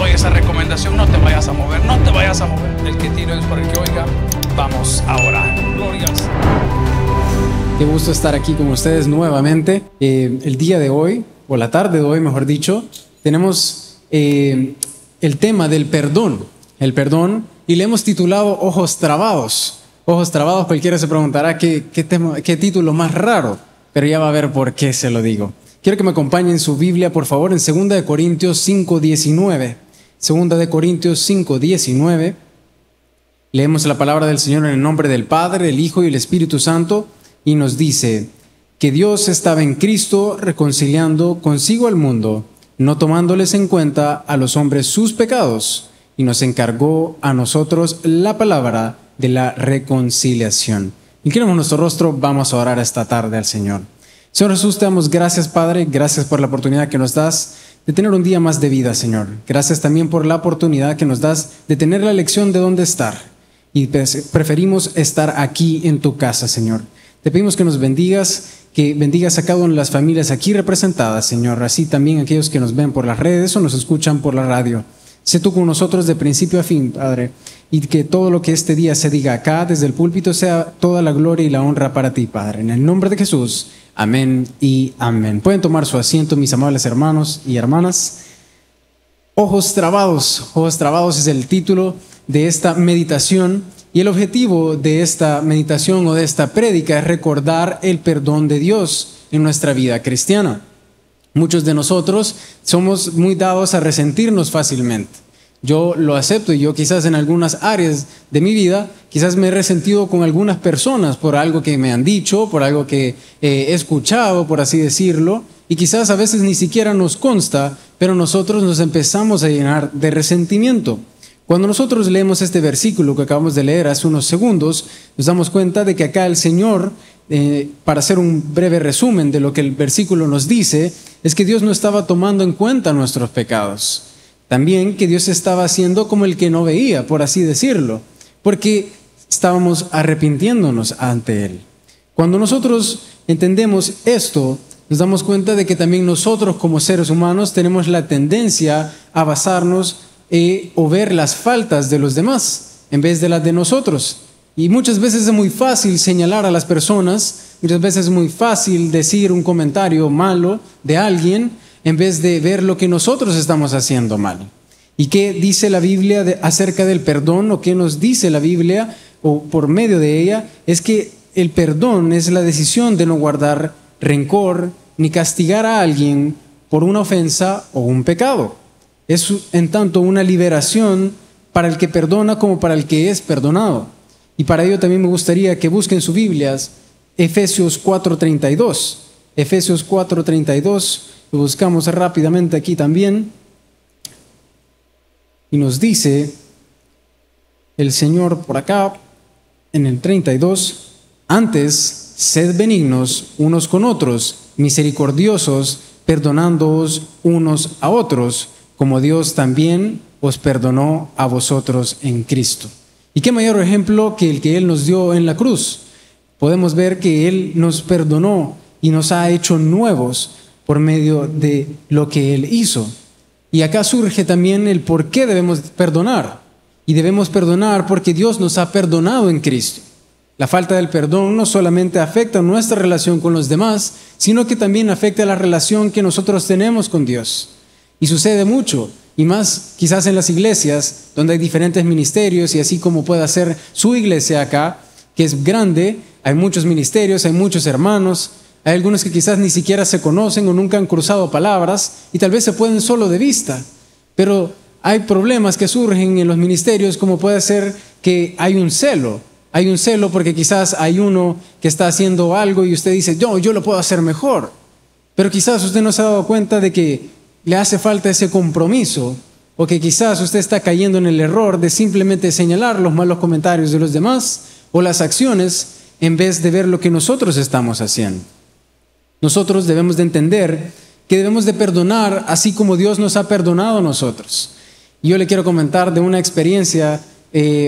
doy esa recomendación, no te vayas a mover, no te vayas a mover. El que tiro es por el que oiga. Vamos a orar. Glorias. Qué gusto estar aquí con ustedes nuevamente. El día de hoy, o la tarde de hoy, mejor dicho, tenemos el tema del perdón. El perdón, y le hemos titulado Ojos Trabados. Ojos Trabados, cualquiera se preguntará qué título más raro, pero ya va a ver por qué se lo digo. Quiero que me acompañen en su Biblia, por favor, en 2 Corintios 5:19. 2 Corintios 5:19. Leemos la palabra del Señor en el nombre del Padre, el Hijo y el Espíritu Santo, y nos dice que Dios estaba en Cristo reconciliando consigo al mundo, no tomándoles en cuenta a los hombres sus pecados, y nos encargó a nosotros la palabra de la reconciliación. Inclinamos nuestro rostro, vamos a orar esta tarde al Señor. Señor Jesús, te damos gracias, Padre, gracias por la oportunidad que nos das de tener un día más de vida, Señor. Gracias también por la oportunidad que nos das de tener la lección de dónde estar. Y preferimos estar aquí en tu casa, Señor. Te pedimos que nos bendigas, que bendigas a cada una de las familias aquí representadas, Señor. Así también aquellos que nos ven por las redes o nos escuchan por la radio. Sé tú con nosotros de principio a fin, Padre, y que todo lo que este día se diga acá desde el púlpito sea toda la gloria y la honra para ti, Padre. En el nombre de Jesús, amén y amén. Pueden tomar su asiento, mis amables hermanos y hermanas. Ojos trabados es el título de esta meditación, y el objetivo de esta meditación o de esta prédica es recordar el perdón de Dios en nuestra vida cristiana. Muchos de nosotros somos muy dados a resentirnos fácilmente. Yo lo acepto, y yo quizás en algunas áreas de mi vida, quizás me he resentido con algunas personas por algo que me han dicho, por algo que he escuchado, por así decirlo, y quizás a veces ni siquiera nos consta, pero nosotros nos empezamos a llenar de resentimiento. Cuando nosotros leemos este versículo que acabamos de leer hace unos segundos, nos damos cuenta de que acá el Señor, para hacer un breve resumen de lo que el versículo nos dice, es que Dios no estaba tomando en cuenta nuestros pecados. También que Dios estaba haciendo como el que no veía, por así decirlo, porque estábamos arrepintiéndonos ante Él. Cuando nosotros entendemos esto, nos damos cuenta de que también nosotros como seres humanos tenemos la tendencia a basarnos o ver las faltas de los demás en vez de las de nosotros. Y muchas veces es muy fácil señalar a las personas, muchas veces es muy fácil decir un comentario malo de alguien en vez de ver lo que nosotros estamos haciendo mal. ¿Y qué dice la Biblia acerca del perdón? ¿O qué nos dice la Biblia o por medio de ella? Es que el perdón es la decisión de no guardar rencor ni castigar a alguien por una ofensa o un pecado. Es en tanto una liberación para el que perdona como para el que es perdonado. Y para ello también me gustaría que busquen sus Biblias Efesios 4:32. Efesios 4:32, lo buscamos rápidamente aquí también. Y nos dice el Señor por acá, en el 32, antes, sed benignos unos con otros, misericordiosos, perdonándoos unos a otros, como Dios también os perdonó a vosotros en Cristo. ¿Y qué mayor ejemplo que el que Él nos dio en la cruz? Podemos ver que Él nos perdonó y nos ha hecho nuevos por medio de lo que Él hizo. Y acá surge también el por qué debemos perdonar. Y debemos perdonar porque Dios nos ha perdonado en Cristo. La falta del perdón no solamente afecta nuestra relación con los demás, sino que también afecta la relación que nosotros tenemos con Dios. Y sucede mucho, y más quizás en las iglesias, donde hay diferentes ministerios, y así como puede ser su iglesia acá, que es grande, hay muchos ministerios, hay muchos hermanos, hay algunos que quizás ni siquiera se conocen o nunca han cruzado palabras, y tal vez se pueden solo de vista, pero hay problemas que surgen en los ministerios, como puede ser que hay un celo porque quizás hay uno que está haciendo algo y usted dice, yo lo puedo hacer mejor, pero quizás usted no se ha dado cuenta de que le hace falta ese compromiso, o que quizás usted está cayendo en el error de simplemente señalar los malos comentarios de los demás o las acciones en vez de ver lo que nosotros estamos haciendo. Nosotros debemos de entender que debemos de perdonar así como Dios nos ha perdonado a nosotros. Y yo le quiero comentar de una experiencia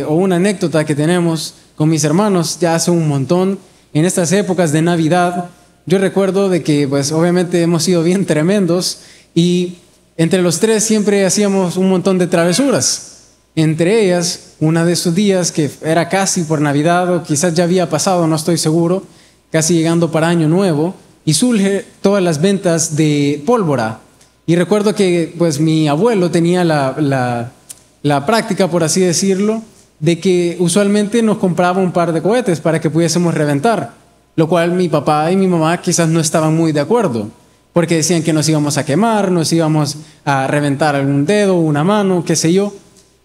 o una anécdota que tenemos con mis hermanos ya hace un montón. En estas épocas de Navidad, yo recuerdo de que pues obviamente hemos sido bien tremendos y entre los tres siempre hacíamos un montón de travesuras. Entre ellas, uno de esos días que era casi por Navidad o quizás ya había pasado, no estoy seguro, casi llegando para Año Nuevo, y surge todas las ventas de pólvora. Y recuerdo que pues mi abuelo tenía la práctica, por así decirlo, de que usualmente nos compraba un par de cohetes para que pudiésemos reventar, lo cual mi papá y mi mamá quizás no estaban muy de acuerdo, porque decían que nos íbamos a quemar, nos íbamos a reventar algún dedo, una mano, qué sé yo.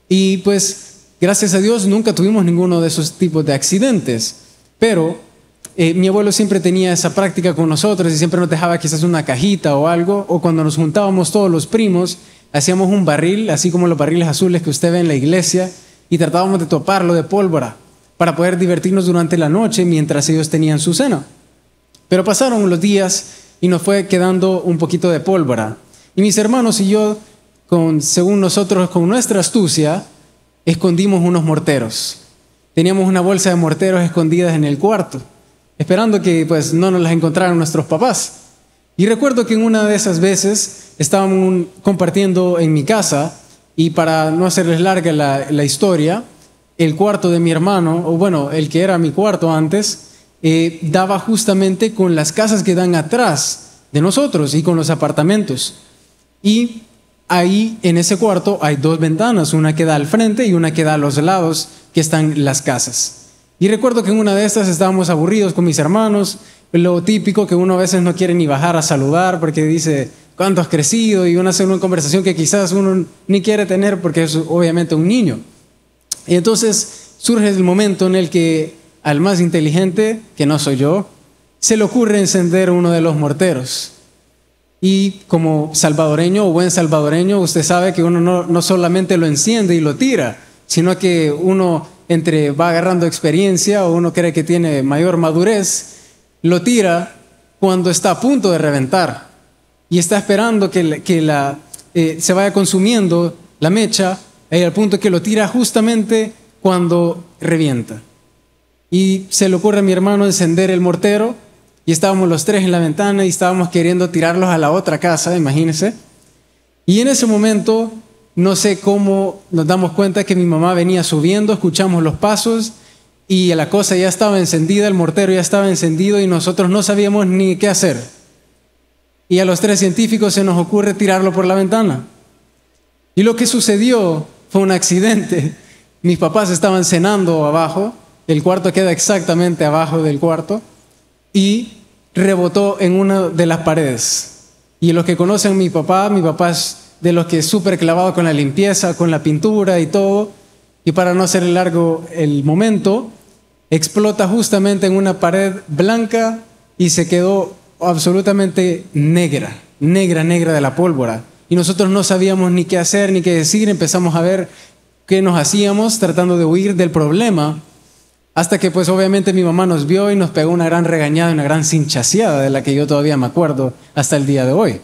Y pues, gracias a Dios, nunca tuvimos ninguno de esos tipos de accidentes. Pero mi abuelo siempre tenía esa práctica con nosotros y siempre nos dejaba quizás una cajita o algo. O cuando nos juntábamos todos los primos, hacíamos un barril, así como los barriles azules que usted ve en la iglesia, y tratábamos de toparlo de pólvora para poder divertirnos durante la noche mientras ellos tenían su cena. Pero pasaron los días y nos fue quedando un poquito de pólvora. Y mis hermanos y yo, según nosotros, con nuestra astucia, escondimos unos morteros. Teníamos una bolsa de morteros escondidas en el cuarto, esperando que pues no nos las encontraran nuestros papás. Y recuerdo que en una de esas veces estábamos compartiendo en mi casa, y para no hacerles larga la historia, el cuarto de mi hermano, o bueno, el que era mi cuarto antes, daba justamente con las casas que dan atrás de nosotros y con los apartamentos. Y ahí en ese cuarto hay dos ventanas, una que da al frente y una que da a los lados, que están las casas. Y recuerdo que en una de estas estábamos aburridos con mis hermanos, lo típico que uno a veces no quiere ni bajar a saludar porque dice, ¿cuánto has crecido? Y uno hace una conversación que quizás uno ni quiere tener porque es obviamente un niño. Y entonces surge el momento en el que al más inteligente, que no soy yo, se le ocurre encender uno de los morteros. Y como salvadoreño o buen salvadoreño, usted sabe que uno no solamente lo enciende y lo tira, sino que uno va agarrando experiencia o uno cree que tiene mayor madurez, lo tira cuando está a punto de reventar y está esperando que se vaya consumiendo la mecha al punto que lo tira justamente cuando revienta. Y se le ocurre a mi hermano encender el mortero y estábamos los tres en la ventana y estábamos queriendo tirarlos a la otra casa, imagínense. Y en ese momento, no sé cómo nos damos cuenta que mi mamá venía subiendo, escuchamos los pasos y la cosa ya estaba encendida, el mortero ya estaba encendido y nosotros no sabíamos ni qué hacer. Y a los tres científicos se nos ocurre tirarlo por la ventana. Y lo que sucedió fue un accidente. Mis papás estaban cenando abajo, el cuarto queda exactamente abajo del cuarto, y rebotó en una de las paredes. Y los que conocen a mi papá es de los que es súper clavado con la limpieza, con la pintura y todo, y para no hacer largo el momento, explota justamente en una pared blanca y se quedó absolutamente negra de la pólvora. Y nosotros no sabíamos ni qué hacer ni qué decir, empezamos a ver qué nos hacíamos tratando de huir del problema, hasta que pues obviamente mi mamá nos vio y nos pegó una gran regañada, una gran cinchaseada de la que yo todavía me acuerdo hasta el día de hoy.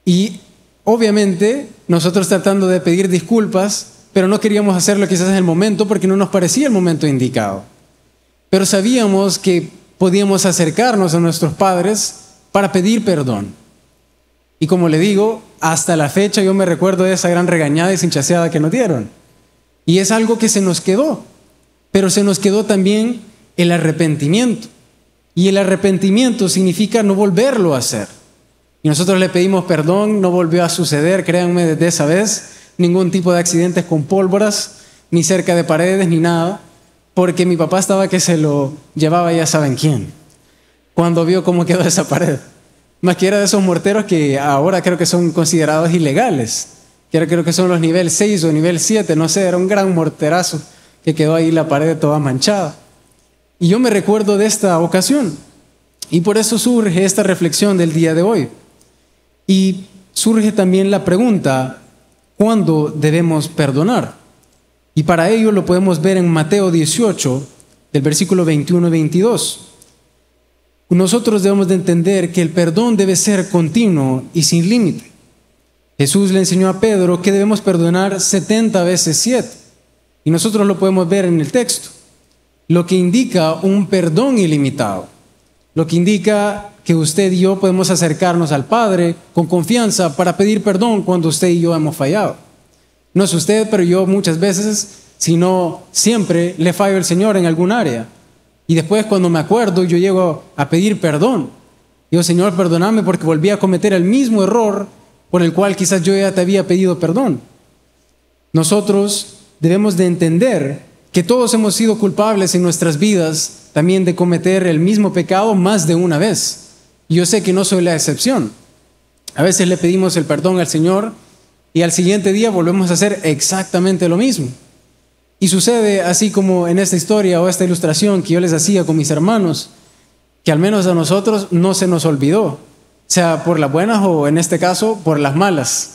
Y obviamente nosotros tratando de pedir disculpas, pero no queríamos hacerlo quizás en el momento porque no nos parecía el momento indicado. Pero sabíamos que podíamos acercarnos a nuestros padres para pedir perdón. Y como le digo, hasta la fecha yo me recuerdo de esa gran regañada y cinchaseada que nos dieron. Y es algo que se nos quedó. Pero se nos quedó también el arrepentimiento. Y el arrepentimiento significa no volverlo a hacer. Y nosotros le pedimos perdón, no volvió a suceder, créanme, desde esa vez, ningún tipo de accidentes con pólvoras, ni cerca de paredes, ni nada, porque mi papá estaba que se lo llevaba ya saben quién, cuando vio cómo quedó esa pared. Más que era de esos morteros que ahora creo que son considerados ilegales, que creo que son los nivel 6 o nivel 7, no sé, era un gran morterazo que quedó ahí la pared toda manchada. Y yo me recuerdo de esta ocasión, y por eso surge esta reflexión del día de hoy. Y surge también la pregunta, ¿cuándo debemos perdonar? Y para ello lo podemos ver en Mateo 18, del versículo 21 y 22. Nosotros debemos de entender que el perdón debe ser continuo y sin límite. Jesús le enseñó a Pedro que debemos perdonar 70 veces 7. Y nosotros lo podemos ver en el texto, lo que indica un perdón ilimitado. lo que indica que usted y yo podemos acercarnos al Padre con confianza para pedir perdón cuando usted y yo hemos fallado. No es usted, pero yo muchas veces, si no siempre, le fallo al Señor en algún área. Y después cuando me acuerdo, yo llego a pedir perdón. Digo, Señor, perdóname porque volví a cometer el mismo error por el cual quizás yo ya te había pedido perdón. Nosotros debemos de entender que todos hemos sido culpables en nuestras vidas también de cometer el mismo pecado más de una vez. Y yo sé que no soy la excepción. A veces le pedimos el perdón al Señor y al siguiente día volvemos a hacer exactamente lo mismo. Y sucede así como en esta historia o esta ilustración que yo les hacía con mis hermanos, que al menos a nosotros no se nos olvidó, sea por las buenas o en este caso por las malas.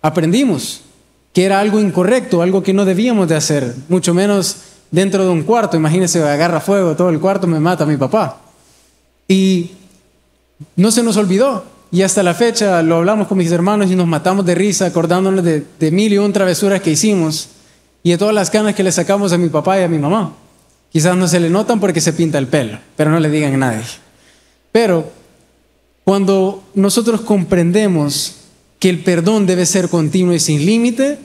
Aprendimos que era algo incorrecto, algo que no debíamos de hacer, mucho menos dentro de un cuarto. Imagínense, agarra fuego todo el cuarto, me mata mi papá. Y no se nos olvidó. Y hasta la fecha lo hablamos con mis hermanos y nos matamos de risa acordándonos de mil y un travesuras que hicimos y de todas las canas que le sacamos a mi papá y a mi mamá. Quizás no se le notan porque se pinta el pelo, pero no le digan a nadie. Pero cuando nosotros comprendemos que el perdón debe ser continuo y sin límite,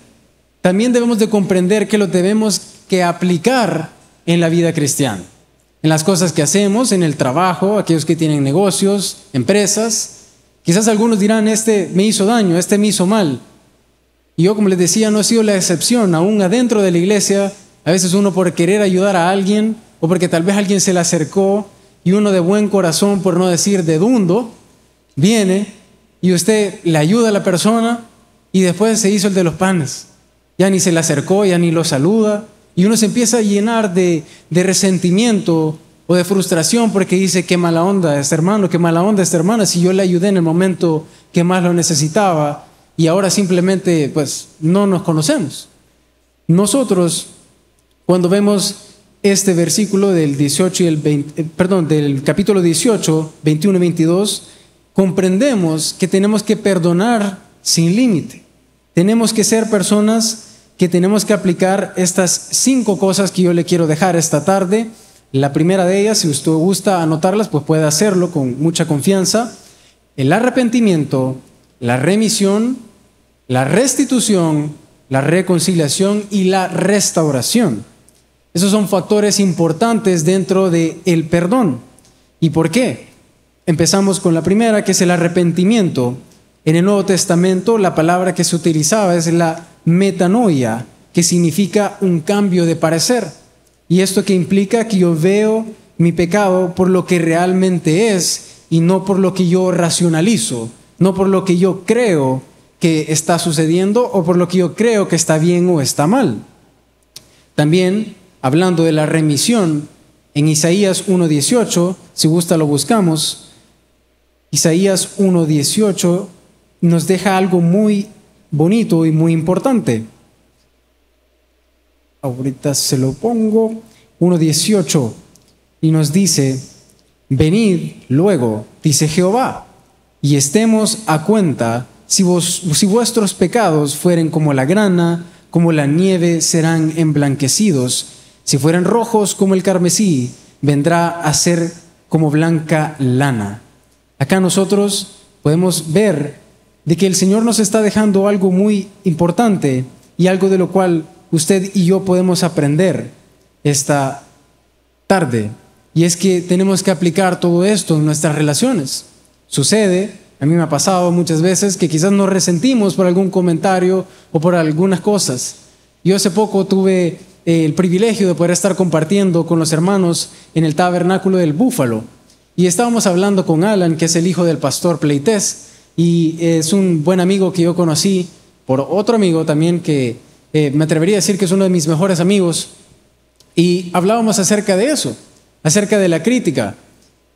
también debemos de comprender que lo debemos que aplicar en la vida cristiana, en las cosas que hacemos, en el trabajo, aquellos que tienen negocios, empresas. Quizás algunos dirán, este me hizo daño, este me hizo mal. Y yo, como les decía, no he sido la excepción. Aún adentro de la iglesia, a veces uno por querer ayudar a alguien o porque tal vez alguien se le acercó y uno de buen corazón, por no decir de dundo, viene y usted le ayuda a la persona y después se hizo el de los panes. Ya ni se le acercó, ya ni lo saluda. Y uno se empieza a llenar de resentimiento o de frustración porque dice, qué mala onda este hermano, qué mala onda esta hermana, si yo le ayudé en el momento que más lo necesitaba y ahora simplemente pues no nos conocemos. Nosotros, cuando vemos este versículo del 18 y del capítulo 18, 21 y 22, comprendemos que tenemos que perdonar sin límite. Tenemos que ser personas que tenemos que aplicar estas 5 cosas que yo le quiero dejar esta tarde. La primera de ellas, si usted gusta anotarlas, pues puede hacerlo con mucha confianza. El arrepentimiento, la remisión, la restitución, la reconciliación y la restauración. Esos son factores importantes dentro del perdón. ¿Y por qué? Empezamos con la primera, que es el arrepentimiento. En el Nuevo Testamento la palabra que se utilizaba es la metanoia, que significa un cambio de parecer. Y esto que implica que yo veo mi pecado por lo que realmente es y no por lo que yo racionalizo, no por lo que yo creo que está sucediendo o por lo que yo creo que está bien o está mal. También, hablando de la remisión, en Isaías 1:18, si gusta lo buscamos, Isaías 1:18 nos deja algo muy bonito y muy importante. Ahorita se lo pongo, 1:18, y nos dice, venid luego, dice Jehová, y estemos a cuenta, si vuestros pecados fueren como la grana, como la nieve serán emblanquecidos, si fueran rojos como el carmesí, vendrá a ser como blanca lana. Acá nosotros podemos ver de que el Señor nos está dejando algo muy importante y algo de lo cual usted y yo podemos aprender esta tarde. Y es que tenemos que aplicar todo esto en nuestras relaciones. Sucede, a mí me ha pasado muchas veces que quizás nos resentimos por algún comentario o por algunas cosas. Yo hace poco tuve el privilegio de poder estar compartiendo con los hermanos en el tabernáculo del Búfalo. Y estábamos hablando con Alan, que es el hijo del pastor Pleites, y es un buen amigo que yo conocí por otro amigo también que me atrevería a decir que es uno de mis mejores amigos. Y hablábamos acerca de eso, acerca de la crítica.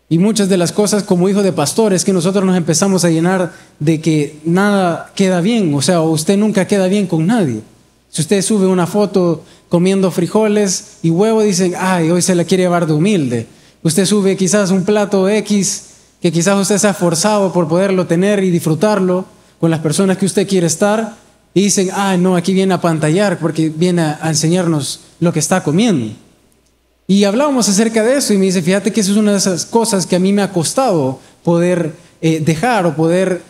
Y muchas de las cosas como hijo de pastores que nosotros nos empezamos a llenar de que nada queda bien, o sea, usted nunca queda bien con nadie. Si usted sube una foto comiendo frijoles y huevo, dicen, ay, hoy se la quiere llevar de humilde. Usted sube quizás un plato X que quizás usted se ha esforzado por poderlo tener y disfrutarlo con las personas que usted quiere estar, y dicen, no, aquí viene a pantallar porque viene a enseñarnos lo que está comiendo. Y hablábamos acerca de eso y me dice, fíjate que eso es una de esas cosas que a mí me ha costado poder dejar o poder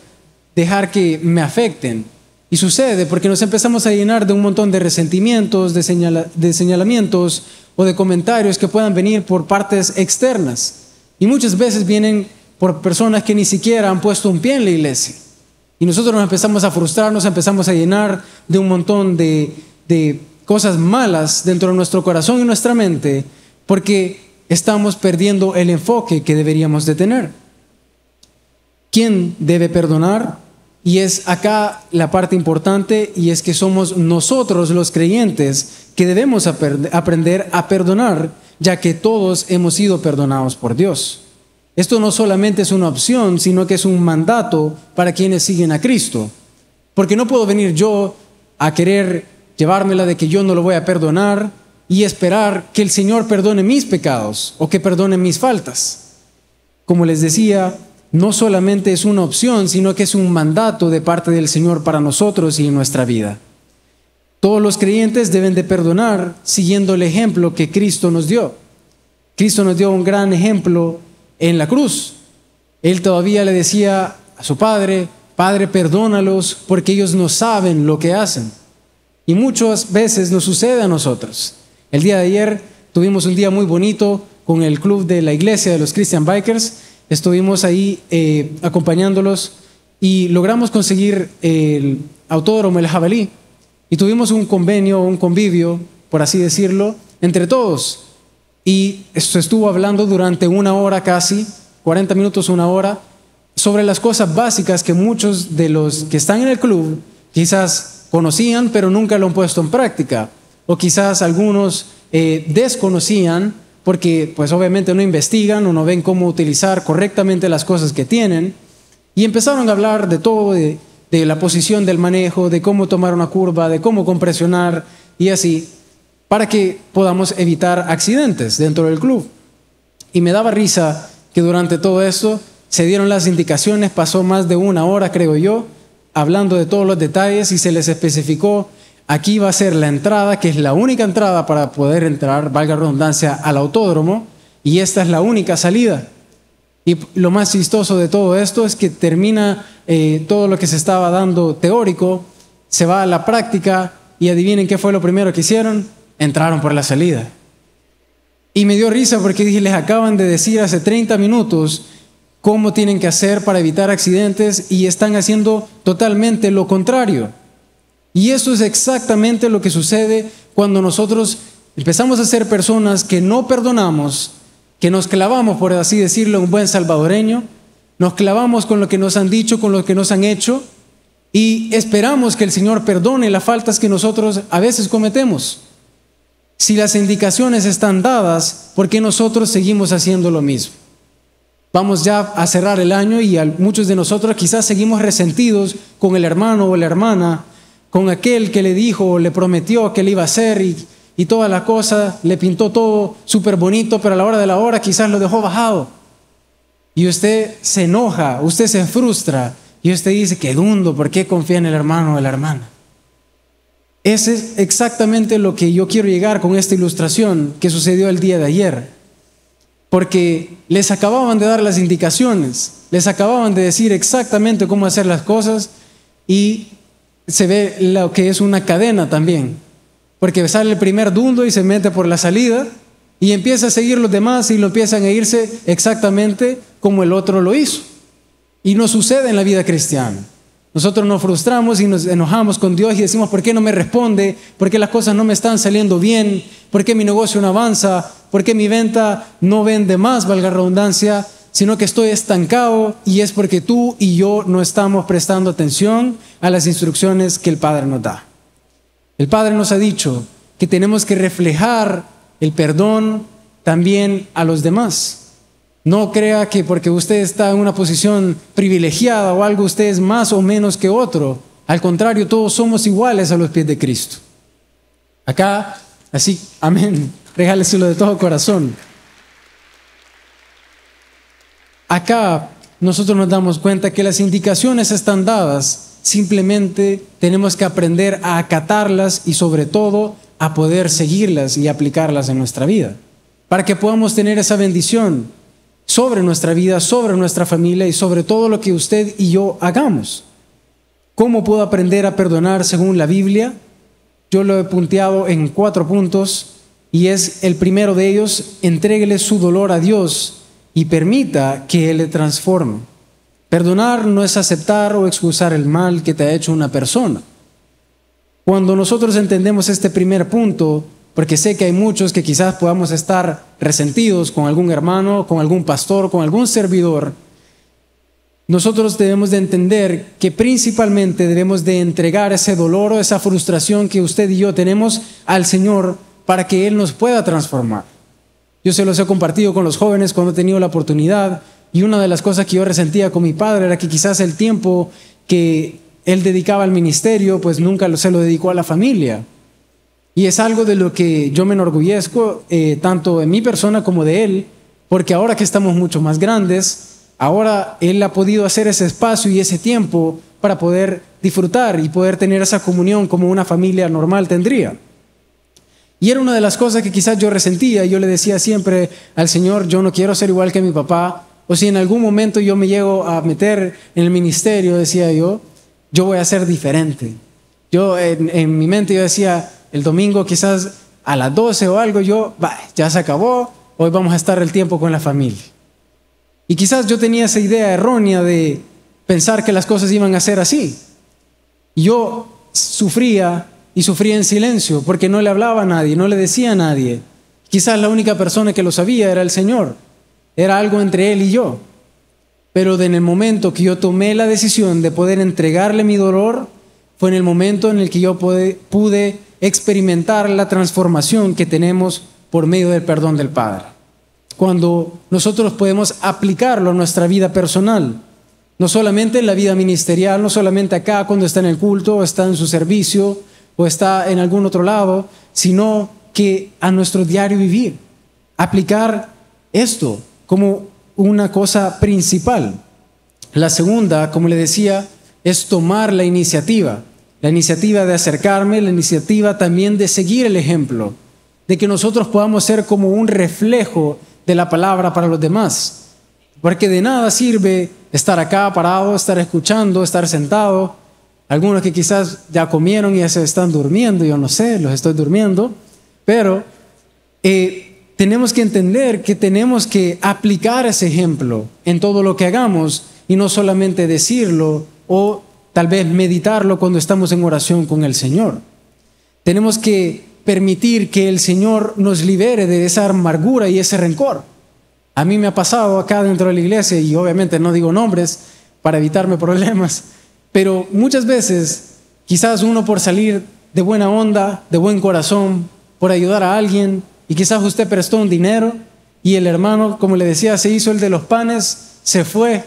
dejar que me afecten. Y sucede porque nos empezamos a llenar de un montón de resentimientos, de señalamientos o de comentarios que puedan venir por partes externas. Y muchas veces vienen por personas que ni siquiera han puesto un pie en la iglesia. Y nosotros nos empezamos a frustrar, nos empezamos a llenar de un montón de cosas malas dentro de nuestro corazón y nuestra mente, porque estamos perdiendo el enfoque que deberíamos de tener. ¿Quién debe perdonar? Y es acá la parte importante, y es que somos nosotros los creyentes que debemos aprender a perdonar, ya que todos hemos sido perdonados por Dios. Esto no solamente es una opción, sino que es un mandato para quienes siguen a Cristo. Porque no puedo venir yo a querer llevármela de que yo no lo voy a perdonar y esperar que el Señor perdone mis pecados o que perdone mis faltas. Como les decía, no solamente es una opción, sino que es un mandato de parte del Señor para nosotros y en nuestra vida. Todos los creyentes deben de perdonar siguiendo el ejemplo que Cristo nos dio. Cristo nos dio un gran ejemplo en la cruz. Él todavía le decía a su Padre, Padre, perdónalos porque ellos no saben lo que hacen. Y muchas veces nos sucede a nosotros. El día de ayer tuvimos un día muy bonito con el club de la iglesia de los Christian Bikers. Estuvimos ahí acompañándolos y logramos conseguir el autódromo El Jabalí. Y tuvimos un convenio, un convivio, por así decirlo, entre todos. Y se estuvo hablando durante una hora casi, 40 minutos, una hora, sobre las cosas básicas que muchos de los que están en el club quizás conocían, pero nunca lo han puesto en práctica. O quizás algunos desconocían, porque pues obviamente no investigan o no ven cómo utilizar correctamente las cosas que tienen. Y empezaron a hablar de todo, de la posición del manejo, de cómo tomar una curva, de cómo compresionar y así, para que podamos evitar accidentes dentro del club. Y me daba risa que durante todo esto se dieron las indicaciones, pasó más de una hora, creo yo, hablando de todos los detalles y se les especificó, aquí va a ser la entrada, que es la única entrada para poder entrar, valga la redundancia, al autódromo, y esta es la única salida. Y lo más chistoso de todo esto es que termina todo lo que se estaba dando teórico, se va a la práctica y adivinen qué fue lo primero que hicieron. Entraron por la salida. Y me dio risa porque dije, les acaban de decir hace 30 minutos cómo tienen que hacer para evitar accidentes y están haciendo totalmente lo contrario. Y eso es exactamente lo que sucede cuando nosotros empezamos a ser personas que no perdonamos, que nos clavamos, por así decirlo, un buen salvadoreño, nos clavamos con lo que nos han dicho, con lo que nos han hecho y esperamos que el Señor perdone las faltas que nosotros a veces cometemos. Si las indicaciones están dadas, ¿por qué nosotros seguimos haciendo lo mismo? Vamos ya a cerrar el año y muchos de nosotros quizás seguimos resentidos con el hermano o la hermana, con aquel que le dijo o le prometió que le iba a hacer y toda la cosa, le pintó todo súper bonito, pero a la hora de la hora quizás lo dejó bajado. Y usted se enoja, usted se frustra y usted dice, qué dundo, ¿por qué confía en el hermano o la hermana? Ese es exactamente lo que yo quiero llegar con esta ilustración que sucedió el día de ayer. Porque les acababan de dar las indicaciones, les acababan de decir exactamente cómo hacer las cosas y se ve lo que es una cadena también. Porque sale el primer dundo y se mete por la salida y empieza a seguir los demás y lo empiezan a irse exactamente como el otro lo hizo. Y no sucede en la vida cristiana. Nosotros nos frustramos y nos enojamos con Dios y decimos, ¿por qué no me responde? ¿Por qué las cosas no me están saliendo bien? ¿Por qué mi negocio no avanza? ¿Por qué mi venta no vende más, valga la redundancia? Sino que estoy estancado y es porque tú y yo no estamos prestando atención a las instrucciones que el Padre nos da. El Padre nos ha dicho que tenemos que reflejar el perdón también a los demás. No crea que porque usted está en una posición privilegiada o algo, usted es más o menos que otro. Al contrario, todos somos iguales a los pies de Cristo. Acá, así, amén, regáleselo de todo corazón. Acá nosotros nos damos cuenta que las indicaciones están dadas, simplemente tenemos que aprender a acatarlas y sobre todo a poder seguirlas y aplicarlas en nuestra vida. para que podamos tener esa bendición sobre nuestra vida, sobre nuestra familia y sobre todo lo que usted y yo hagamos. ¿Cómo puedo aprender a perdonar según la Biblia? Yo lo he punteado en 4 puntos y es el primero de ellos: entréguele su dolor a Dios y permita que Él le transforme. Perdonar no es aceptar o excusar el mal que te ha hecho una persona. Cuando nosotros entendemos este primer punto, porque sé que hay muchos que quizás podamos estar resentidos con algún hermano, con algún pastor, con algún servidor, nosotros debemos de entender que principalmente debemos de entregar ese dolor o esa frustración que usted y yo tenemos al Señor para que Él nos pueda transformar. Yo se los he compartido con los jóvenes cuando he tenido la oportunidad, y una de las cosas que yo resentía con mi padre era que quizás el tiempo que él dedicaba al ministerio, pues nunca se lo dedicó a la familia. Y es algo de lo que yo me enorgullezco, tanto en mi persona como de él, porque ahora que estamos mucho más grandes, ahora él ha podido hacer ese espacio y ese tiempo para poder disfrutar y poder tener esa comunión como una familia normal tendría. Y era una de las cosas que quizás yo resentía. Yo le decía siempre al Señor: yo no quiero ser igual que mi papá, o si en algún momento yo me llego a meter en el ministerio, decía yo voy a ser diferente. Yo en mi mente yo decía, el domingo quizás a las 12 o algo, ya se acabó, hoy vamos a estar el tiempo con la familia. Y quizás yo tenía esa idea errónea de pensar que las cosas iban a ser así. Y yo sufría en silencio, porque no le hablaba a nadie, no le decía a nadie. Quizás la única persona que lo sabía era el Señor. Era algo entre Él y yo. Pero en el momento que yo tomé la decisión de poder entregarle mi dolor, fue en el momento en el que yo pude experimentar la transformación que tenemos por medio del perdón del Padre. Cuando nosotros podemos aplicarlo a nuestra vida personal, no solamente en la vida ministerial, no solamente acá cuando está en el culto o está en su servicio o está en algún otro lado, sino que a nuestro diario vivir, aplicar esto como una cosa principal. La segunda, como le decía, es tomar la iniciativa de acercarme, la iniciativa también de seguir el ejemplo, de que nosotros podamos ser como un reflejo de la palabra para los demás, porque de nada sirve estar acá parado, estar escuchando, estar sentado. Algunos que quizás ya comieron y ya se están durmiendo, yo no sé, los estoy durmiendo, pero tenemos que entender que tenemos que aplicar ese ejemplo en todo lo que hagamos y no solamente decirlo o tal vez meditarlo cuando estamos en oración con el Señor. Tenemos que permitir que el Señor nos libere de esa amargura y ese rencor. A mí me ha pasado acá dentro de la iglesia, y obviamente no digo nombres para evitarme problemas, pero muchas veces quizás uno por salir de buena onda, de buen corazón, por ayudar a alguien, y quizás usted prestó un dinero y el hermano, como le decía, se hizo el de los panes, se fue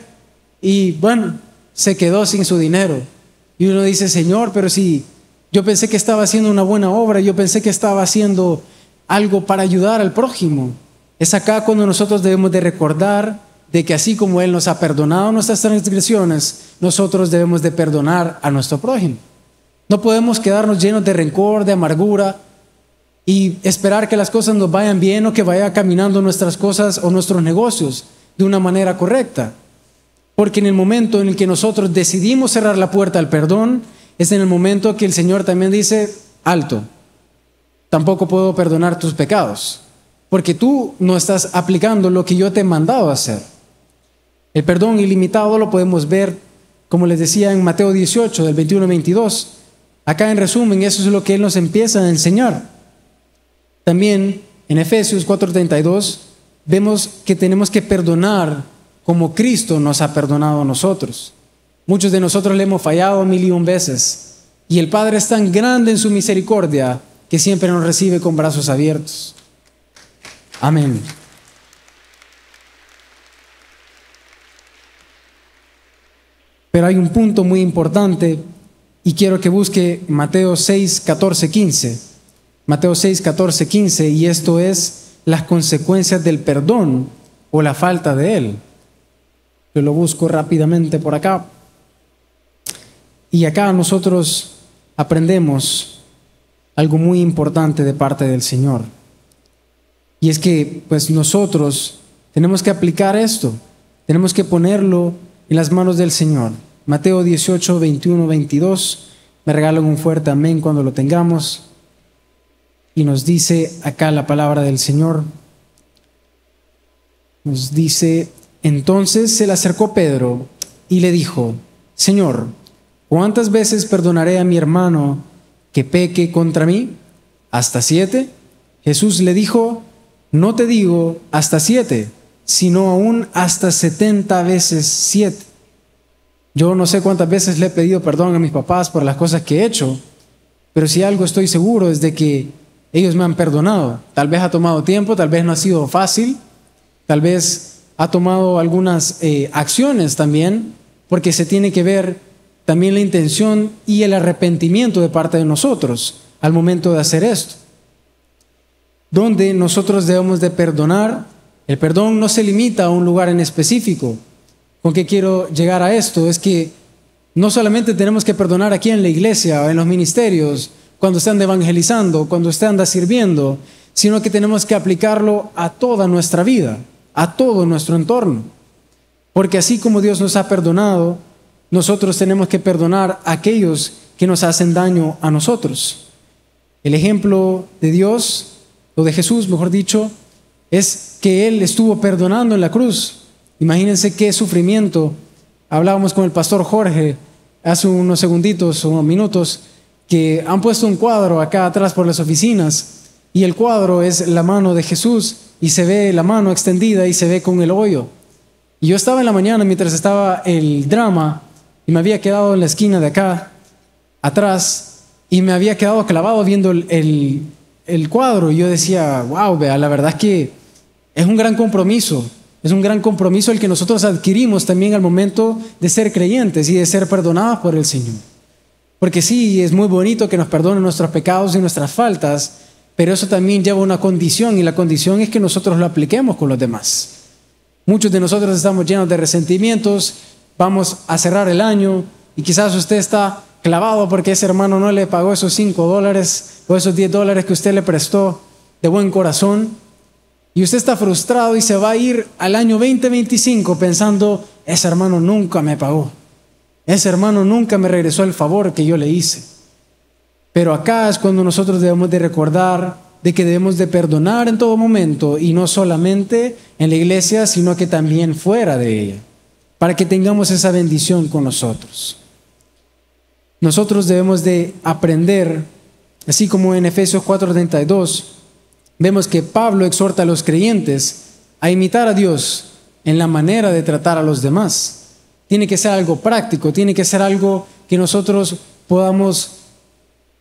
y bueno, se quedó sin su dinero. Y uno dice: Señor, pero si yo pensé que estaba haciendo una buena obra, yo pensé que estaba haciendo algo para ayudar al prójimo. Es acá cuando nosotros debemos de recordar de que así como Él nos ha perdonado nuestras transgresiones, nosotros debemos de perdonar a nuestro prójimo. No podemos quedarnos llenos de rencor, de amargura y esperar que las cosas nos vayan bien o que vaya caminando nuestras cosas o nuestros negocios de una manera correcta. Porque en el momento en el que nosotros decidimos cerrar la puerta al perdón, es en el momento que el Señor también dice: alto, tampoco puedo perdonar tus pecados, porque tú no estás aplicando lo que yo te he mandado a hacer. El perdón ilimitado lo podemos ver, como les decía, en Mateo 18, del 21 al 22. Acá en resumen, eso es lo que Él nos empieza a enseñar. También en Efesios 4:32 vemos que tenemos que perdonar como Cristo nos ha perdonado a nosotros. Muchos de nosotros le hemos fallado 1,000,000 veces, y el Padre es tan grande en su misericordia que siempre nos recibe con brazos abiertos. Amén. Pero hay un punto muy importante y quiero que busque Mateo 6:14-15. Mateo 6:14-15, y esto es las consecuencias del perdón o la falta de él. Yo lo busco rápidamente por acá. Y acá nosotros aprendemos algo muy importante de parte del Señor. Y es que pues nosotros tenemos que aplicar esto, tenemos que ponerlo en las manos del Señor. Mateo 18, 21, 22. Me regalan un fuerte amén cuando lo tengamos. Y nos dice acá la palabra del Señor. Nos dice: entonces se le acercó Pedro y le dijo: Señor, ¿cuántas veces perdonaré a mi hermano que peque contra mí? ¿Hasta 7? Jesús le dijo: no te digo hasta 7, sino aún hasta 70 veces 7. Yo no sé cuántas veces le he pedido perdón a mis papás por las cosas que he hecho, pero si algo estoy seguro es de que ellos me han perdonado. Tal vez ha tomado tiempo, tal vez no ha sido fácil, tal vez ha tomado algunas acciones también, porque se tiene que ver también la intención y el arrepentimiento de parte de nosotros al momento de hacer esto. Donde nosotros debemos de perdonar, el perdón no se limita a un lugar en específico. ¿Con qué quiero llegar a esto? Es que no solamente tenemos que perdonar aquí en la iglesia o en los ministerios, cuando usted anda evangelizando, cuando usted anda sirviendo, sino que tenemos que aplicarlo a toda nuestra vida, a todo nuestro entorno. Porque así como Dios nos ha perdonado, nosotros tenemos que perdonar a aquellos que nos hacen daño a nosotros. El ejemplo de Dios, o de Jesús, mejor dicho, es que Él estuvo perdonando en la cruz. Imagínense qué sufrimiento. Hablábamos con el pastor Jorge hace unos segunditos o unos minutos, que han puesto un cuadro acá atrás por las oficinas, y el cuadro es la mano de Jesús, y se ve la mano extendida y se ve con el hoyo. Y yo estaba en la mañana mientras estaba el drama, y me había quedado en la esquina de acá atrás, y me había quedado clavado viendo el cuadro, y yo decía: wow, vea, la verdad es que es un gran compromiso. Es un gran compromiso el que nosotros adquirimos también al momento de ser creyentes y de ser perdonados por el Señor. Porque sí, es muy bonito que nos perdonen nuestros pecados y nuestras faltas, pero eso también lleva una condición, y la condición es que nosotros lo apliquemos con los demás. Muchos de nosotros estamos llenos de resentimientos, vamos a cerrar el año y quizás usted está clavado porque ese hermano no le pagó esos $5 o esos $10 que usted le prestó de buen corazón. Y usted está frustrado y se va a ir al año 2025 pensando: ese hermano nunca me pagó, ese hermano nunca me regresó el favor que yo le hice. Pero acá es cuando nosotros debemos de recordar de que debemos de perdonar en todo momento, y no solamente en la iglesia, sino que también fuera de ella, para que tengamos esa bendición con nosotros. Nosotros debemos de aprender, así como en Efesios 4:32, vemos que Pablo exhorta a los creyentes a imitar a Dios en la manera de tratar a los demás. Tiene que ser algo práctico, tiene que ser algo que nosotros podamos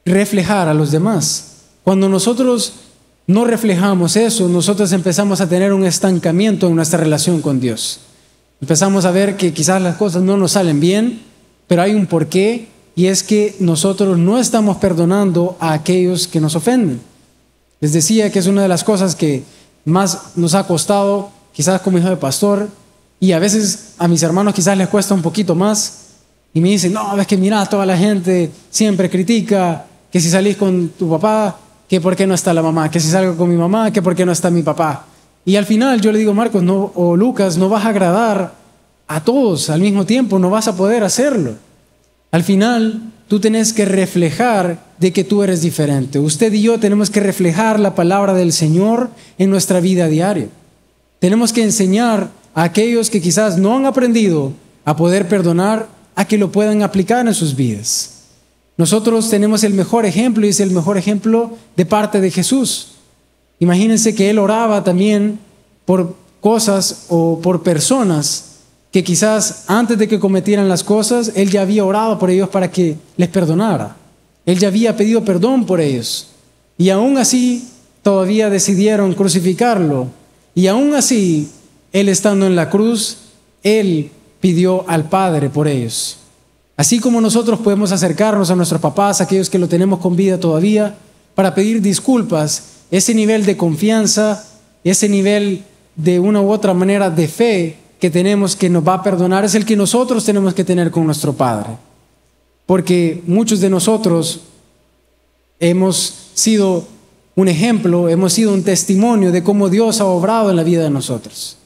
reflejar a los demás. Cuando nosotros no reflejamos eso, nosotros empezamos a tener un estancamiento en nuestra relación con Dios. Empezamos a ver que quizás las cosas no nos salen bien, pero hay un porqué, y es que nosotros no estamos perdonando a aquellos que nos ofenden. Les decía que es una de las cosas que más nos ha costado, quizás como hijo de pastor, y a veces a mis hermanos quizás les cuesta un poquito más, y me dicen: no, es que mira, toda la gente siempre critica que si salís con tu papá, que por qué no está la mamá, que si salgo con mi mamá, que por qué no está mi papá. Y al final yo le digo: Marcos o Lucas, no vas a agradar a todos al mismo tiempo, no vas a poder hacerlo. Al final tú tienes que reflejar de que tú eres diferente. Usted y yo tenemos que reflejar la palabra del Señor en nuestra vida diaria. Tenemos que enseñar a aquellos que quizás no han aprendido a poder perdonar, a que lo puedan aplicar en sus vidas. Nosotros tenemos el mejor ejemplo, y es el mejor ejemplo de parte de Jesús. Imagínense que Él oraba también por cosas o por personas que quizás antes de que cometieran las cosas, Él ya había orado por ellos para que les perdonara. Él ya había pedido perdón por ellos. Y aún así, todavía decidieron crucificarlo. Y aún así, Él estando en la cruz, Él pidió al Padre por ellos. Así como nosotros podemos acercarnos a nuestros papás, aquellos que lo tenemos con vida todavía, para pedir disculpas, ese nivel de confianza, ese nivel de una u otra manera de fe que tenemos, que nos va a perdonar, es el que nosotros tenemos que tener con nuestro Padre. Porque muchos de nosotros hemos sido un ejemplo, hemos sido un testimonio de cómo Dios ha obrado en la vida de nosotros.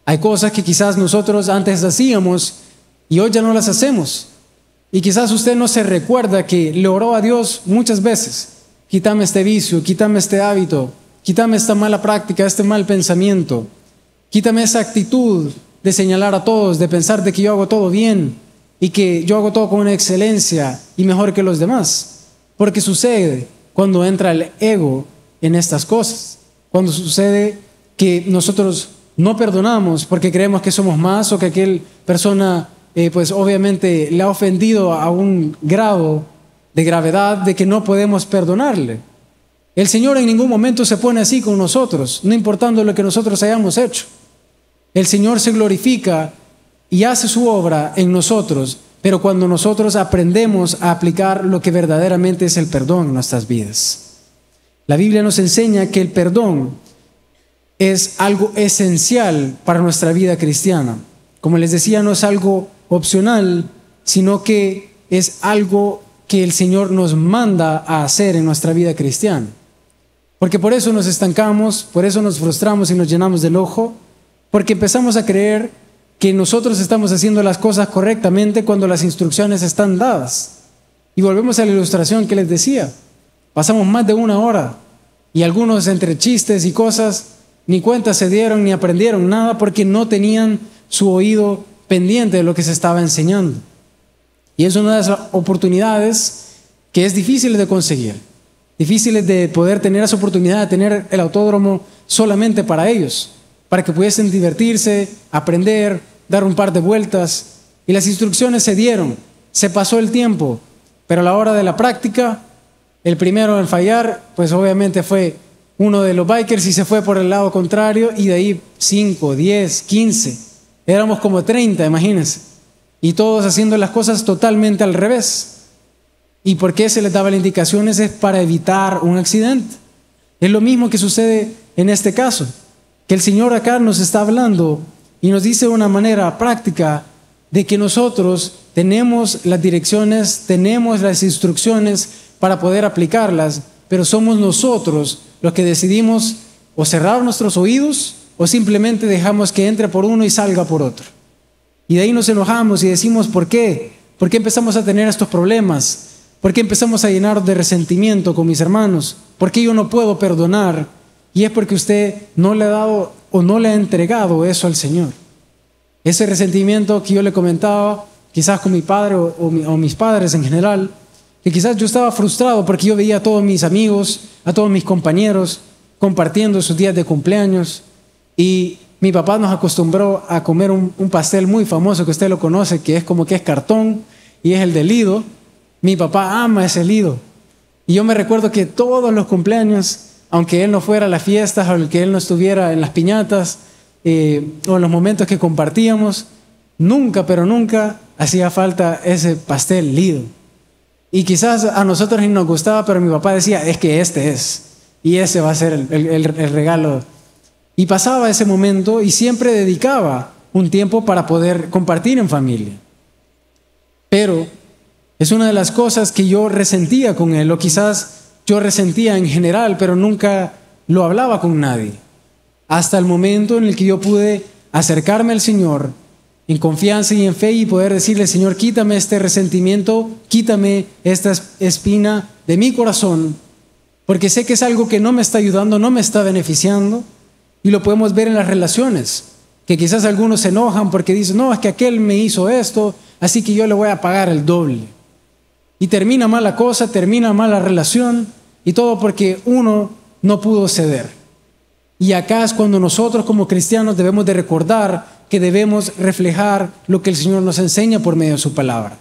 Hay cosas que quizás nosotros antes hacíamos y hoy ya no las hacemos. Y quizás usted no se recuerda que le oró a Dios muchas veces. Quítame este vicio, quítame este hábito, quítame esta mala práctica, este mal pensamiento. Quítame esa actitud de señalar a todos, de pensar de que yo hago todo bien y que yo hago todo con una excelencia y mejor que los demás. Porque sucede cuando entra el ego en estas cosas. Cuando sucede que nosotros no perdonamos porque creemos que somos más o que aquella persona pues obviamente le ha ofendido a un grado de gravedad de que no podemos perdonarle. El Señor en ningún momento se pone así con nosotros, no importando lo que nosotros hayamos hecho. El Señor se glorifica y hace su obra en nosotros, pero cuando nosotros aprendemos a aplicar lo que verdaderamente es el perdón en nuestras vidas. La Biblia nos enseña que el perdón es algo esencial para nuestra vida cristiana. Como les decía, no es algo opcional, sino que es algo que el Señor nos manda a hacer en nuestra vida cristiana. Porque por eso nos estancamos, por eso nos frustramos y nos llenamos del ojo, porque empezamos a creer que nosotros estamos haciendo las cosas correctamente cuando las instrucciones están dadas. Y volvemos a la ilustración que les decía. Pasamos más de 1 hora y algunos entre chistes y cosas ni cuenta se dieron ni aprendieron nada porque no tenían su oído pendiente de lo que se estaba enseñando. Y es una de las oportunidades que es difícil de conseguir, difíciles de poder tener esa oportunidad de tener el autódromo solamente para ellos, para que pudiesen divertirse, aprender, dar un par de vueltas. Y las instrucciones se dieron, se pasó el tiempo, pero a la hora de la práctica, el primero en fallar, pues obviamente fue uno de los bikers y se fue por el lado contrario, y de ahí 5, 10, 15. Éramos como 30, imagínense. Y todos haciendo las cosas totalmente al revés. ¿Y por qué se les daba las indicaciones? Es para evitar un accidente. Es lo mismo que sucede en este caso. Que el Señor acá nos está hablando y nos dice de una manera práctica de que nosotros tenemos las direcciones, tenemos las instrucciones para poder aplicarlas, pero somos nosotros los que decidimos o cerrar nuestros oídos o simplemente dejamos que entre por uno y salga por otro. Y de ahí nos enojamos y decimos, ¿por qué? ¿Por qué empezamos a tener estos problemas? ¿Por qué empezamos a llenar de resentimiento con mis hermanos? ¿Por qué yo no puedo perdonar? Y es porque usted no le ha dado o no le ha entregado eso al Señor. Ese resentimiento que yo le comentaba, quizás con mi padre o mis padres en general, que quizás yo estaba frustrado porque yo veía a todos mis amigos, a todos mis compañeros compartiendo sus días de cumpleaños. Y mi papá nos acostumbró a comer un pastel muy famoso que usted lo conoce, que es como que es cartón y es el de Lido. Mi papá ama ese Lido. Y yo me recuerdo que todos los cumpleaños, aunque él no fuera a las fiestas o que él no estuviera en las piñatas o en los momentos que compartíamos, nunca, pero nunca hacía falta ese pastel Lido. Y quizás a nosotros ni nos gustaba, pero mi papá decía, es que este es, y ese va a ser el regalo. Y pasaba ese momento y siempre dedicaba un tiempo para poder compartir en familia. Pero es una de las cosas que yo resentía con él, o quizás yo resentía en general, pero nunca lo hablaba con nadie. Hasta el momento en el que yo pude acercarme al Señor en confianza y en fe y poder decirle, Señor, quítame este resentimiento, quítame esta espina de mi corazón, porque sé que es algo que no me está ayudando, no me está beneficiando. Y lo podemos ver en las relaciones, que quizás algunos se enojan porque dicen, no, es que aquel me hizo esto, así que yo le voy a pagar el doble. Y termina mal la cosa, termina mal la relación, y todo porque uno no pudo ceder. Y acá es cuando nosotros como cristianos debemos de recordar que debemos reflejar lo que el Señor nos enseña por medio de su palabra.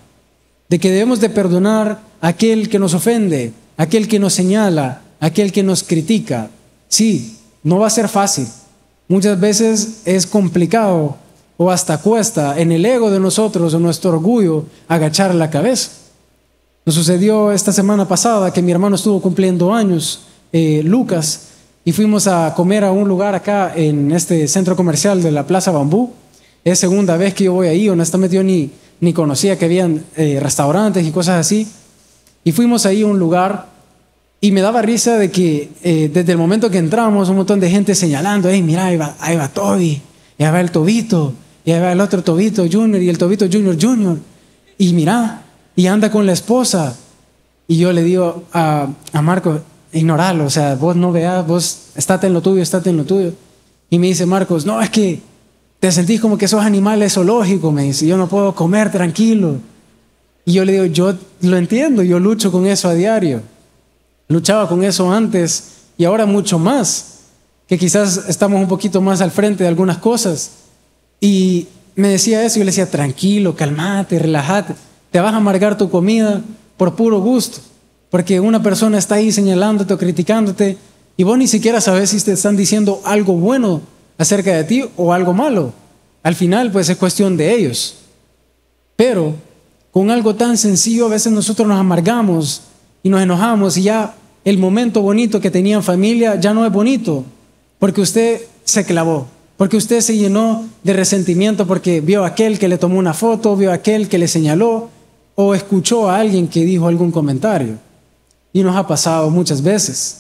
De que debemos de perdonar a aquel que nos ofende, a aquel que nos señala, a aquel que nos critica. Sí, no va a ser fácil. Muchas veces es complicado o hasta cuesta en el ego de nosotros o nuestro orgullo agachar la cabeza. Nos sucedió esta semana pasada que mi hermano estuvo cumpliendo años, Lucas, y fuimos a comer a un lugar acá en este centro comercial de la Plaza Bambú. Es segunda vez que yo voy ahí, honestamente yo ni conocía que habían restaurantes y cosas así. Y fuimos ahí a un lugar Y me daba risa de que desde el momento que entrábamos, un montón de gente señalando, hey, mira, ahí va Toby, y ahí va el Tobito, y ahí va el otro Tobito Junior, y el Tobito Junior. Y mira, y anda con la esposa. Y yo le digo a Marcos, ignoralo, o sea, vos no veas, vos estate en lo tuyo. Y me dice Marcos, no, es que te sentís como que sos animales zoológicos, me dice, yo no puedo comer tranquilo. Y yo le digo, yo lo entiendo, yo lucho con eso a diario. Luchaba con eso antes y ahora mucho más, que quizás estamos un poquito más al frente de algunas cosas. Y me decía eso, yo le decía, tranquilo, calmate, relájate, te vas a amargar tu comida por puro gusto, porque una persona está ahí señalándote o criticándote y vos ni siquiera sabes si te están diciendo algo bueno acerca de ti o algo malo. Al final, pues es cuestión de ellos. Pero con algo tan sencillo a veces nosotros nos amargamos y nos enojamos y ya el momento bonito que tenía en familia ya no es bonito, porque usted se clavó, porque usted se llenó de resentimiento porque vio a aquel que le tomó una foto, vio a aquel que le señaló o escuchó a alguien que dijo algún comentario. Y nos ha pasado muchas veces.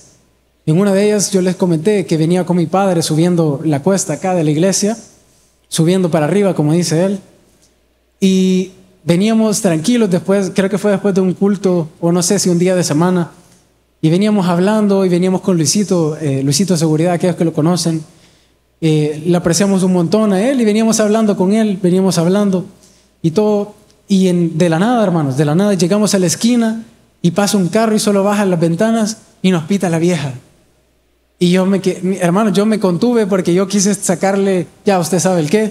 En una de ellas yo les comenté que venía con mi padre subiendo la cuesta acá de la iglesia, subiendo para arriba, como dice él, y veníamos tranquilos después, creo que fue después de un culto, o no sé si un día de semana, y veníamos hablando y veníamos con Luisito Seguridad, aquellos que lo conocen, le apreciamos un montón a él y veníamos hablando con él, veníamos hablando y todo, y de la nada, hermanos, de la nada llegamos a la esquina y pasa un carro y solo baja las ventanas y nos pita la vieja. Y hermano, yo me contuve porque yo quise sacarle, ya usted sabe el qué,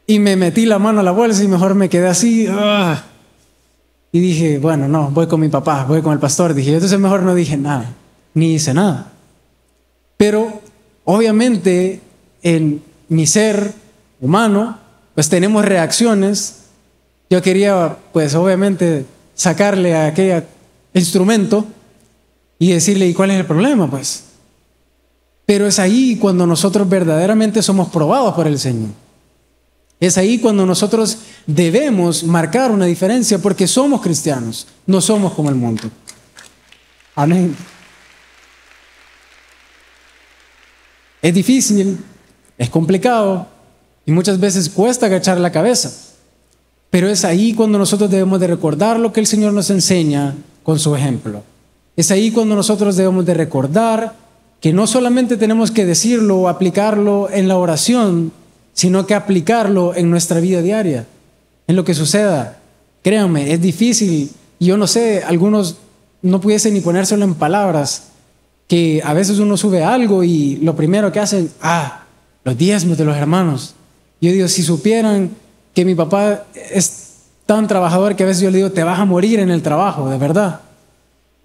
y me metí la mano a la bolsa y mejor me quedé así. Y dije, bueno, no, voy con mi papá, voy con el pastor. Dije, entonces mejor no dije nada, ni hice nada. Pero obviamente en mi ser humano, pues tenemos reacciones. Yo quería, pues obviamente, sacarle a aquel instrumento y decirle, ¿y cuál es el problema? Pues. Pero es ahí cuando nosotros verdaderamente somos probados por el Señor. Es ahí cuando nosotros debemos marcar una diferencia porque somos cristianos, no somos como el mundo. Amén. Es difícil, es complicado y muchas veces cuesta agachar la cabeza. Pero es ahí cuando nosotros debemos de recordar lo que el Señor nos enseña con su ejemplo. Es ahí cuando nosotros debemos de recordar que no solamente tenemos que decirlo o aplicarlo en la oración, sino que aplicarlo en nuestra vida diaria, en lo que suceda. Créanme, es difícil. Yo no sé, algunos no pudiesen ni ponérselo en palabras, que a veces uno sube algo y lo primero que hacen, los diezmos de los hermanos. Yo digo, si supieran que mi papá es tan trabajador que a veces yo le digo, te vas a morir en el trabajo, de verdad.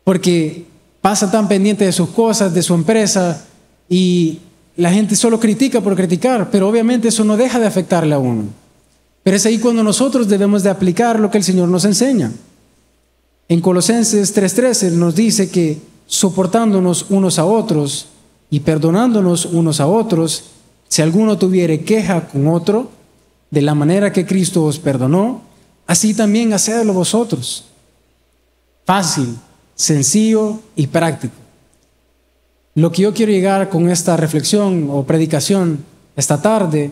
Porque pasa tan pendiente de sus cosas, de su empresa, y la gente solo critica por criticar, pero obviamente eso no deja de afectarle a uno. Pero es ahí cuando nosotros debemos de aplicar lo que el Señor nos enseña. En Colosenses 3:13 nos dice que soportándonos unos a otros y perdonándonos unos a otros, si alguno tuviere queja con otro, de la manera que Cristo os perdonó, así también hacedlo vosotros. Fácil, sencillo y práctico. Lo que yo quiero llegar con esta reflexión o predicación esta tarde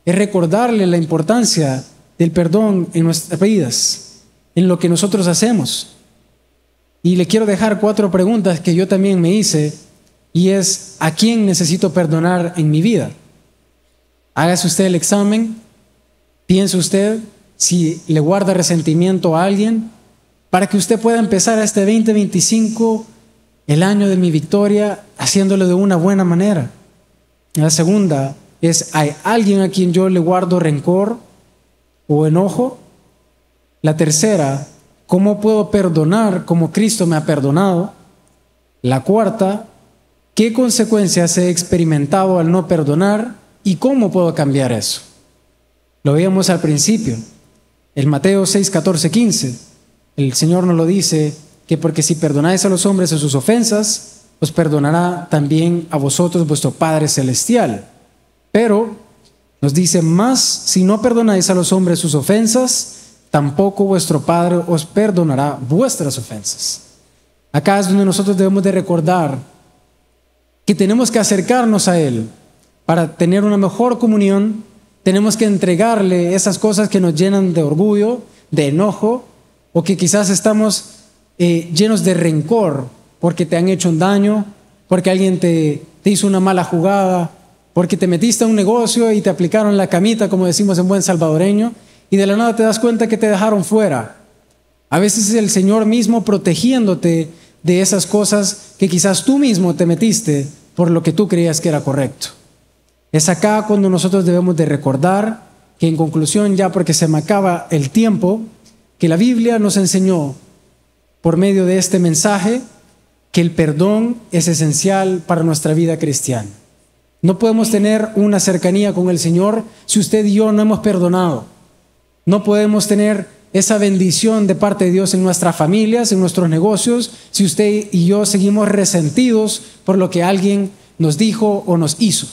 es recordarle la importancia del perdón en nuestras vidas, en lo que nosotros hacemos. Y le quiero dejar 4 preguntas que yo también me hice, y es, ¿a quién necesito perdonar en mi vida? Hágase usted el examen, piense usted si le guarda resentimiento a alguien, para que usted pueda empezar este 2025, el año de mi victoria, haciéndolo de una buena manera. La segunda es, ¿hay alguien a quien yo le guardo rencor o enojo? La tercera, ¿cómo puedo perdonar como Cristo me ha perdonado? La cuarta, ¿qué consecuencias he experimentado al no perdonar y cómo puedo cambiar eso? Lo veíamos al principio, el Mateo 6, 14, 15. El Señor nos lo dice, que porque si perdonáis a los hombres sus ofensas, os perdonará también a vosotros vuestro Padre Celestial. Pero nos dice, más si no perdonáis a los hombres sus ofensas, tampoco vuestro Padre os perdonará vuestras ofensas. Acá es donde nosotros debemos de recordar que tenemos que acercarnos a Él para tener una mejor comunión. Tenemos que entregarle esas cosas que nos llenan de orgullo, de enojo, o que quizás estamos llenos de rencor porque te han hecho un daño, porque alguien te hizo una mala jugada, porque te metiste a un negocio y te aplicaron la camita, como decimos en buen salvadoreño, y de la nada te das cuenta que te dejaron fuera. A veces es el Señor mismo protegiéndote de esas cosas que quizás tú mismo te metiste por lo que tú creías que era correcto. Es acá cuando nosotros debemos de recordar que, en conclusión, ya porque se me acaba el tiempo, que la Biblia nos enseñó por medio de este mensaje que el perdón es esencial para nuestra vida cristiana. No podemos tener una cercanía con el Señor si usted y yo no hemos perdonado. No podemos tener esa bendición de parte de Dios en nuestras familias, en nuestros negocios, si usted y yo seguimos resentidos por lo que alguien nos dijo o nos hizo.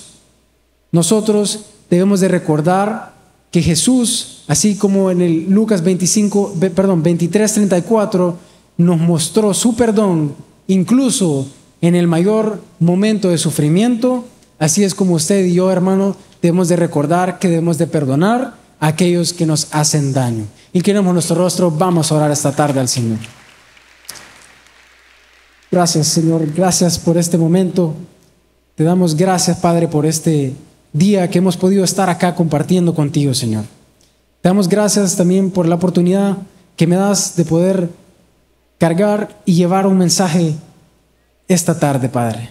Nosotros debemos de recordar que Jesús, así como en el Lucas 23:34, nos mostró su perdón, incluso en el mayor momento de sufrimiento. Así es como usted y yo, hermano, debemos de recordar que debemos de perdonar a aquellos que nos hacen daño. Inclinemos nuestro rostro, vamos a orar esta tarde al Señor. Gracias, Señor, gracias por este momento. Te damos gracias, Padre, por este día que hemos podido estar acá compartiendo contigo, Señor. Te damos gracias también por la oportunidad que me das de poder cargar y llevar un mensaje esta tarde, Padre.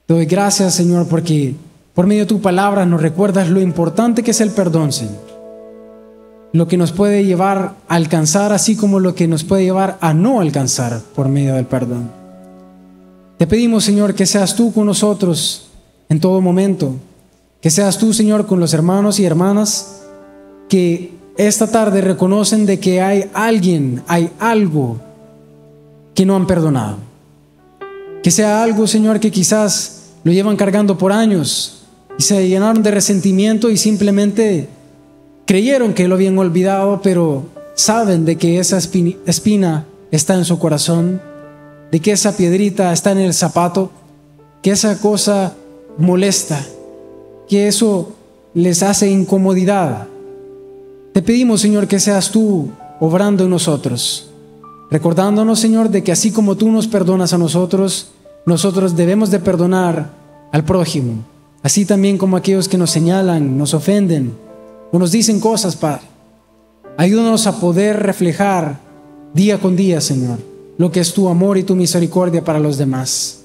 Te doy gracias, Señor, porque por medio de tu palabra nos recuerdas lo importante que es el perdón, Señor. Lo que nos puede llevar a alcanzar, así como lo que nos puede llevar a no alcanzar por medio del perdón. Te pedimos, Señor, que seas tú con nosotros en todo momento. Que seas tú, Señor, con los hermanos y hermanas que esta tarde reconocen de que hay alguien, hay algo que no han perdonado. Que sea algo, Señor, que quizás lo llevan cargando por años y se llenaron de resentimiento y simplemente creyeron que lo habían olvidado, pero saben de que esa espina está en su corazón, de que esa piedrita está en el zapato, que esa cosa molesta, que eso les hace incomodidad. Te pedimos, Señor, que seas tú obrando en nosotros, recordándonos, Señor, de que así como tú nos perdonas a nosotros, nosotros debemos de perdonar al prójimo, así también como aquellos que nos señalan, nos ofenden o nos dicen cosas, Padre. Ayúdanos a poder reflejar día con día, Señor, lo que es tu amor y tu misericordia para los demás.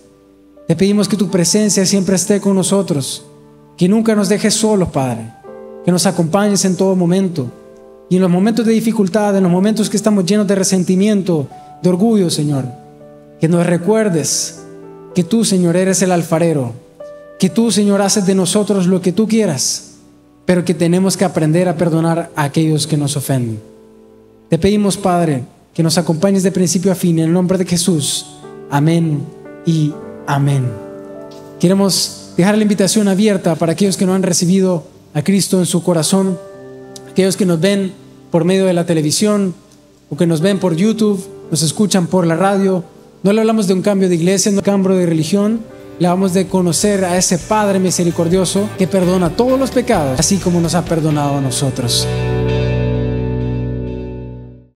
Te pedimos que tu presencia siempre esté con nosotros, que nunca nos dejes solos, Padre, que nos acompañes en todo momento, y en los momentos de dificultad, en los momentos que estamos llenos de resentimiento, de orgullo, Señor, que nos recuerdes que tú, Señor, eres el alfarero, que tú, Señor, haces de nosotros lo que tú quieras, pero que tenemos que aprender a perdonar a aquellos que nos ofenden. Te pedimos, Padre, que nos acompañes de principio a fin, en el nombre de Jesús. Amén y amén. Queremos dejar la invitación abierta para aquellos que no han recibido a Cristo en su corazón, aquellos que nos ven por medio de la televisión o que nos ven por YouTube, nos escuchan por la radio. No le hablamos de un cambio de iglesia, no un cambio de religión. Le hablamos de conocer a ese Padre misericordioso que perdona todos los pecados, así como nos ha perdonado a nosotros.